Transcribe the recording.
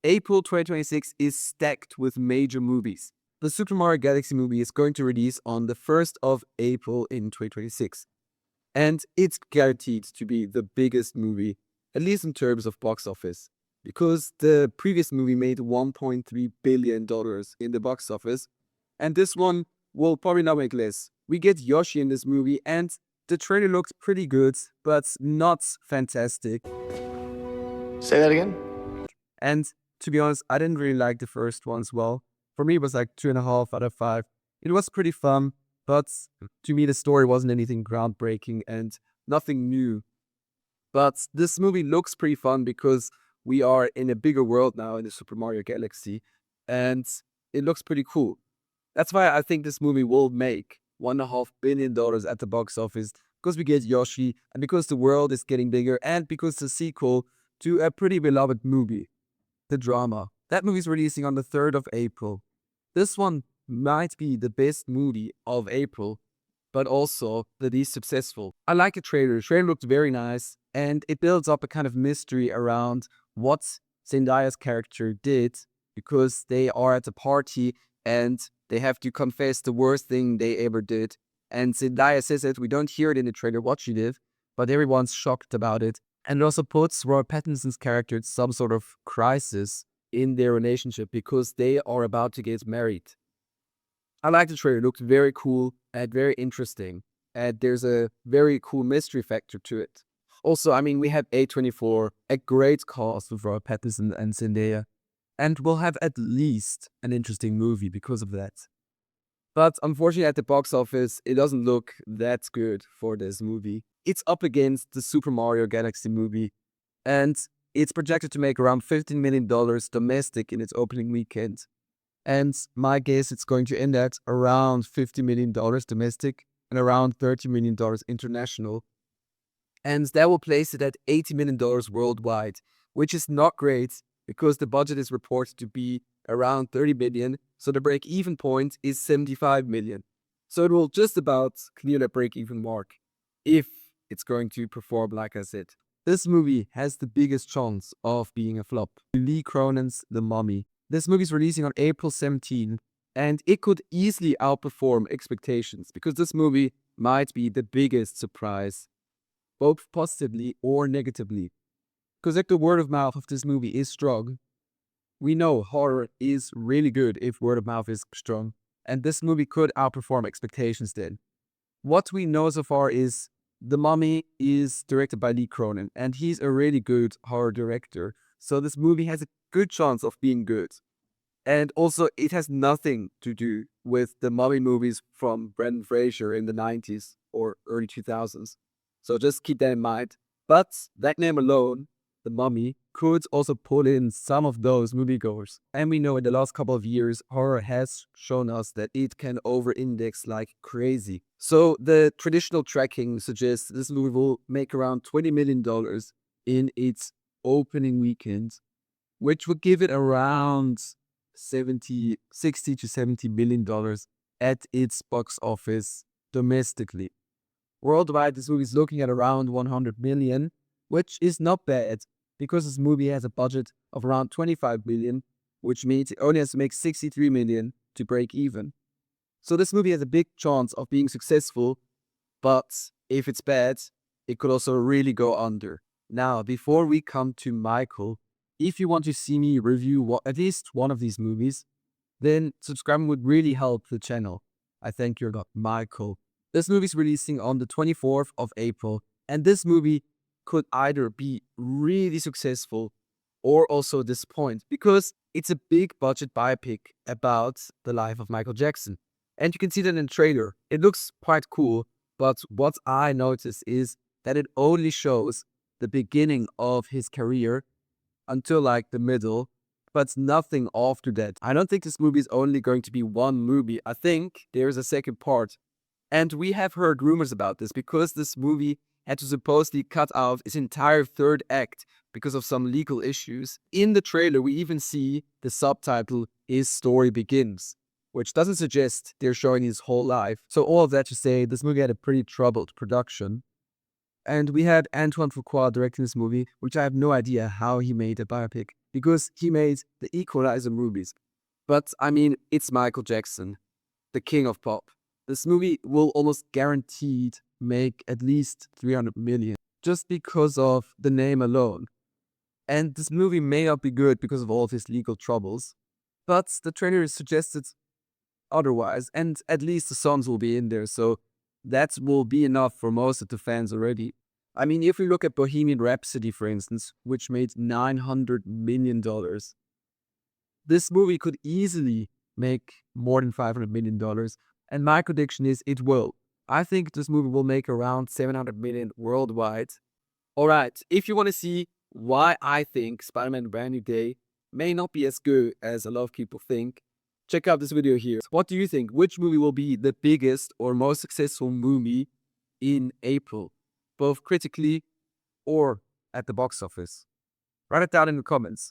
April 2026 is stacked with major movies. The Super Mario Galaxy movie is going to release on the 1st of April in 2026. And it's guaranteed to be the biggest movie, at least in terms of box office, because the previous movie made $1.3 billion in the box office, and this one will probably not make less. We get Yoshi in this movie, and the trailer looks pretty good, but not fantastic. Say that again? And to be honest, I didn't really like the first one as well. For me, it was like 2.5 out of 5. It was pretty fun, but to me, the story wasn't anything groundbreaking and nothing new. But this movie looks pretty fun because we are in a bigger world now in the Super Mario Galaxy, and it looks pretty cool. That's why I think this movie will make $1.5 billion at the box office, because we get Yoshi, and because the world is getting bigger, and because the sequel to a pretty beloved movie, the drama. That movie is releasing on the 3rd of April. This one might be the best movie of April, but also the least successful. I like the trailer. The trailer looked very nice, and it builds up a kind of mystery around what Zendaya's character did, because they are at a party and they have to confess the worst thing they ever did. And Zendaya says it. We don't hear it in the trailer what she did, but everyone's shocked about it. And it also puts Robert Pattinson's character in some sort of crisis in their relationship because they are about to get married. I like the trailer. It looked very cool and very interesting. And there's a very cool mystery factor to it. Also, I mean, we have A24, a great cast with Robert Pattinson and Zendaya. And we'll have at least an interesting movie because of that. But unfortunately, at the box office, it doesn't look that good for this movie. It's up against the Super Mario Galaxy movie, and it's projected to make around $15 million domestic in its opening weekend. And my guess, it's going to end at around $50 million domestic and around $30 million international. And that will place it at $80 million worldwide, which is not great because the budget is reported to be around 30 million, so the break-even point is 75 million. So it will just about clear the break-even mark if it's going to perform like I said. This movie has the biggest chance of being a flop. Lee Cronin's The Mummy. This movie is releasing on April 17, and it could easily outperform expectations because this movie might be the biggest surprise, both positively or negatively. Because like the word of mouth of this movie is strong. We know horror is really good if word of mouth is strong, and this movie could outperform expectations then. What we know so far is The Mummy is directed by Lee Cronin, and he's a really good horror director, so this movie has a good chance of being good. And also, it has nothing to do with the Mummy movies from Brendan Fraser in the 90s or early 2000s. So just keep that in mind. But that name alone, The Mummy, could also pull in some of those moviegoers. And we know in the last couple of years, horror has shown us that it can over-index like crazy. So the traditional tracking suggests this movie will make around $20 million in its opening weekend, which would give it around 60 to $70 million at its box office domestically. Worldwide, this movie is looking at around 100 million, which is not bad because this movie has a budget of around 25 million, which means it only has to make 63 million to break even. So this movie has a big chance of being successful, but if it's bad, it could also really go under. Now, before we come to Michael, if you want to see me review at least one of these movies, then subscribing would really help the channel. I thank you, Michael. This movie is releasing on the 24th of April, and this movie could either be really successful or also disappoint because it's a big budget biopic about the life of Michael Jackson. And you can see that in the trailer. It looks quite cool, but what I notice is that it only shows the beginning of his career until like the middle, but nothing after that. I don't think this movie is only going to be one movie. I think there's a second part. And we have heard rumors about this because this movie had to supposedly cut out its entire third act because of some legal issues. In the trailer, we even see the subtitle, His Story Begins, which doesn't suggest they're showing his whole life. So all of that to say, this movie had a pretty troubled production. And we had Antoine Fuqua directing this movie, which I have no idea how he made a biopic. because he made the Equalizer movies. But I mean, it's Michael Jackson, the king of pop. This movie will almost guaranteed make at least 300 million just because of the name alone. And this movie may not be good because of all of his legal troubles, but the trailer suggested otherwise, and at least the songs will be in there, so that will be enough for most of the fans already. I mean, if we look at Bohemian Rhapsody, for instance, which made $900 million, this movie could easily make more than $500 million, and my prediction is it will. I think this movie will make around 700 million worldwide. Alright, if you want to see why I think Spider-Man Brand New Day may not be as good as a lot of people think, check out this video here. What do you think? Which movie will be the biggest or most successful movie in April, both critically or at the box office? Write it down in the comments.